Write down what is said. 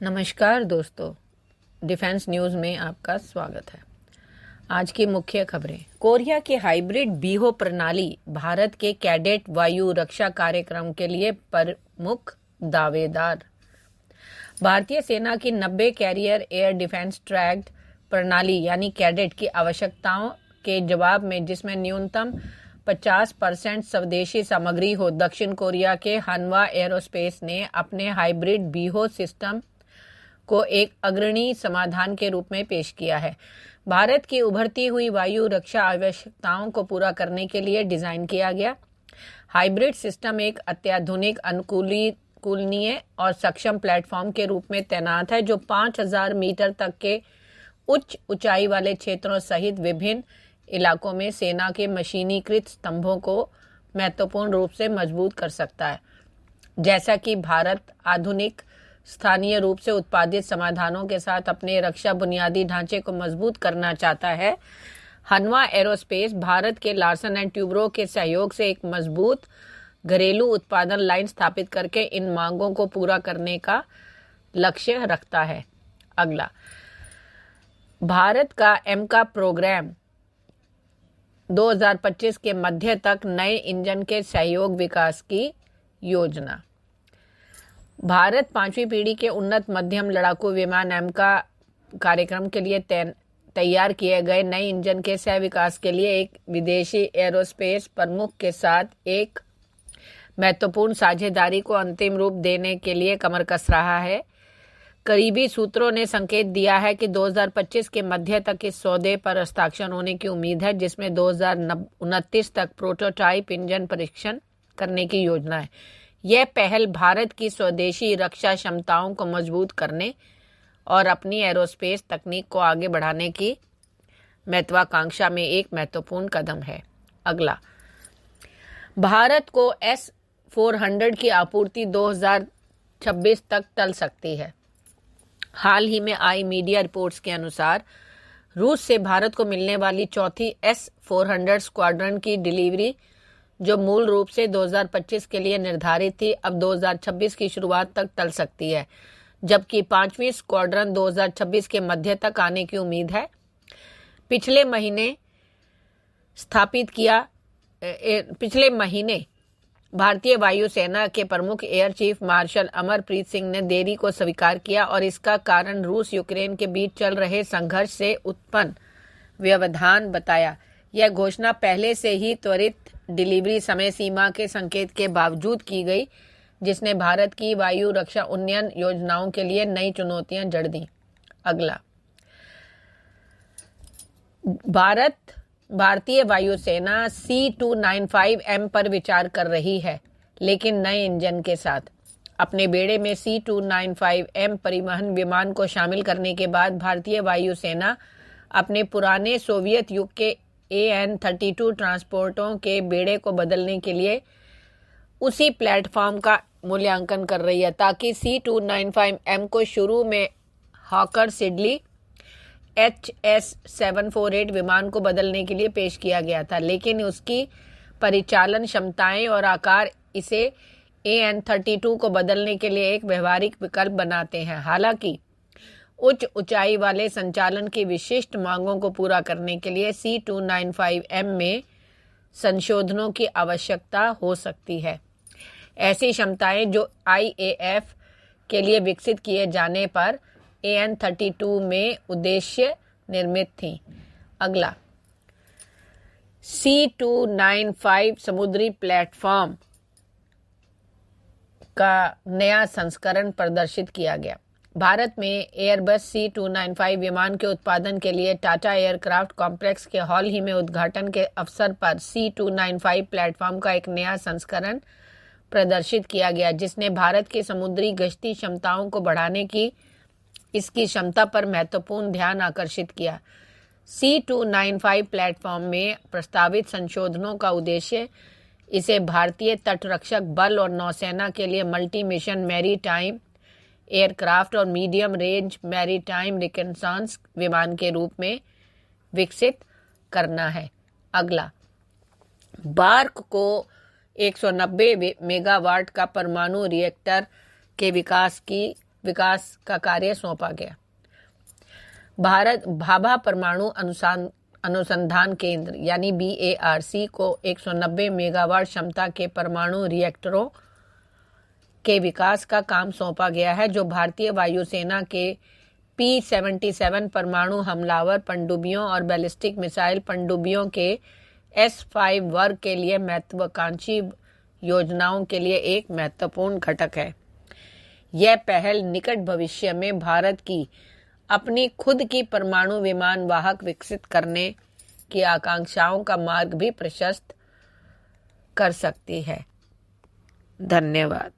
नमस्कार दोस्तों, defence news में आपका स्वागत है। आज की मुख्य खबरें। कोरिया के हाइब्रिड बीहो प्रणाली भारत के कैडेट वायु रक्षा कार्यक्रम के लिए प्रमुख दावेदार। भारतीय सेना की 90 कैरियर एयर डिफेंस ट्रैक्ड प्रणाली यानी कैडेट की आवश्यकताओं के जवाब में, जिसमें न्यूनतम 50% स्वदेशी सामग्री हो, दक्षिण कोरिया के हानवा एरोस्पेस ने अपने हाइब्रिड बीहो सिस्टम को एक अग्रणी समाधान के रूप में पेश किया है। भारत की उभरती हुई वायु रक्षा आवश्यकताओं को पूरा करने के लिए डिजाइन किया गया हाइब्रिड सिस्टम एक अत्याधुनिक, अनुकूलनीय और सक्षम प्लेटफॉर्म के रूप में तैनात है, जो 5000 मीटर तक के उच्च ऊंचाई वाले क्षेत्रों सहित विभिन्न इलाकों में सेना के मशीनीकृत स्तंभों को महत्वपूर्ण रूप से मजबूत कर सकता है। जैसा कि भारत आधुनिक, स्थानीय रूप से उत्पादित समाधानों के साथ अपने रक्षा बुनियादी ढांचे को मजबूत करना चाहता है, हनवा एरोस्पेस भारत के लार्सन एंड ट्यूब्रो के सहयोग से एक मजबूत घरेलू उत्पादन लाइन स्थापित करके इन मांगों को पूरा करने का लक्ष्य रखता है। अगला, भारत का एमका प्रोग्राम 2025 के मध्य तक नए इंजन के सहयोग विकास की योजना। भारत 5वीं पीढ़ी के उन्नत मध्यम लड़ाकू विमान एमका कार्यक्रम के लिए तैयार किए गए नए इंजन के सह विकास के लिए एक विदेशी एरोस्पेस प्रमुख के साथ एक महत्वपूर्ण साझेदारी को अंतिम रूप देने के लिए कमर कस रहा है। करीबी सूत्रों ने संकेत दिया है कि 2025 के मध्य तक इस सौदे पर हस्ताक्षर होने की उम्मीद है, जिसमें 2029 तक प्रोटोटाइप इंजन परीक्षण करने की योजना है। यह पहल भारत की स्वदेशी रक्षा क्षमताओं को मजबूत करने और अपनी एरोस्पेस तकनीक को आगे बढ़ाने की महत्वाकांक्षा में एक महत्वपूर्ण कदम है। अगला, भारत को S-400 की आपूर्ति 2026 तक टल सकती है। हाल ही में आई मीडिया रिपोर्ट्स के अनुसार रूस से भारत को मिलने वाली चौथी S-400 स्क्वाड्रन की डिलीवरी, जो मूल रूप से 2025 के लिए निर्धारित थी, अब 2026 की शुरुआत तक टल सकती है, जबकि 5वीं स्क्वाड्रन 2026 के मध्य तक आने की उम्मीद है। पिछले महीने भारतीय वायुसेना के प्रमुख air chief marshal Amarpreet Singh ने देरी को स्वीकार किया और इसका कारण रूस यूक्रेन के बीच चल रहे संघर्ष से उत्पन्न व्यवधान बताया। यह घोषणा पहले से ही त्वरित डिलीवरी समय सीमा के संकेत के बावजूद की गई, जिसने भारत की वायु रक्षा उन्नयन योजनाओं के लिए नई चुनौतियां जड़ दी। अगला, भारतीय वायुसेना C-295M पर विचार कर रही है, लेकिन नए इंजन के साथ। अपने बेड़े में C-295M परिवहन विमान को शामिल करने के बाद भारतीय वायुसेना अपने पुराने सोवियत युग के AN-32 ट्रांसपोर्टरों के बेड़े को बदलने के लिए उसी प्लेटफॉर्म का मूल्यांकन कर रही है, ताकि C-295M को शुरू में हॉकर सिडली HS-748 विमान को बदलने के लिए पेश किया गया था, लेकिन उसकी परिचालन क्षमताएं और आकार इसे AN-32 को बदलने के लिए एक व्यवहारिक विकल्प बनाते हैं। हालांकि उच्च ऊंचाई वाले संचालन की विशिष्ट मांगों को पूरा करने के लिए C-295M में संशोधनों की आवश्यकता हो सकती है। ऐसी क्षमताएं जो IAF के लिए विकसित किए जाने पर AN-32 में उद्देश्य निर्मित थी। अगला, C-295 समुद्री प्लेटफॉर्म का नया संस्करण प्रदर्शित किया गया। भारत में एयरबस C-295 विमान के उत्पादन के लिए टाटा एयरक्राफ्ट कॉम्प्लेक्स के हाल ही में उद्घाटन के अवसर पर C-295 प्लेटफॉर्म का एक नया संस्करण प्रदर्शित किया गया, जिसने भारत की समुद्री गश्ती क्षमताओं को बढ़ाने की इसकी क्षमता पर महत्वपूर्ण ध्यान आकर्षित किया। C-295 प्लेटफॉर्म में प्रस्तावित संशोधनों का उद्देश्य इसे भारतीय तटरक्षक बल और नौसेना के लिए मल्टी मिशन मैरीटाइम एयरक्राफ्ट और मीडियम रेंज मैरीटाइम रिकॉन्नाissance विमान के रूप में विकसित करना है। अगला, बार्क को 190 मेगावाट का परमाणु रिएक्टर के विकास की विकास का कार्य सौंपा गया। भारत भाभा परमाणु अनुसंधान केंद्र यानी BARC को 190 मेगावाट क्षमता के परमाणु रिएक्टरों के विकास का काम सौंपा गया है, जो भारतीय वायुसेना के P-77 परमाणु हमलावर पनडुब्बियों और बैलिस्टिक मिसाइल पनडुब्बियों के S-5 वर्ग के लिए महत्वाकांक्षी योजनाओं के लिए एक महत्वपूर्ण घटक है। यह पहल निकट भविष्य में भारत की अपनी खुद की परमाणु विमान वाहक विकसित करने की आकांक्षाओं का मार्ग भी प्रशस्त कर सकती है। धन्यवाद।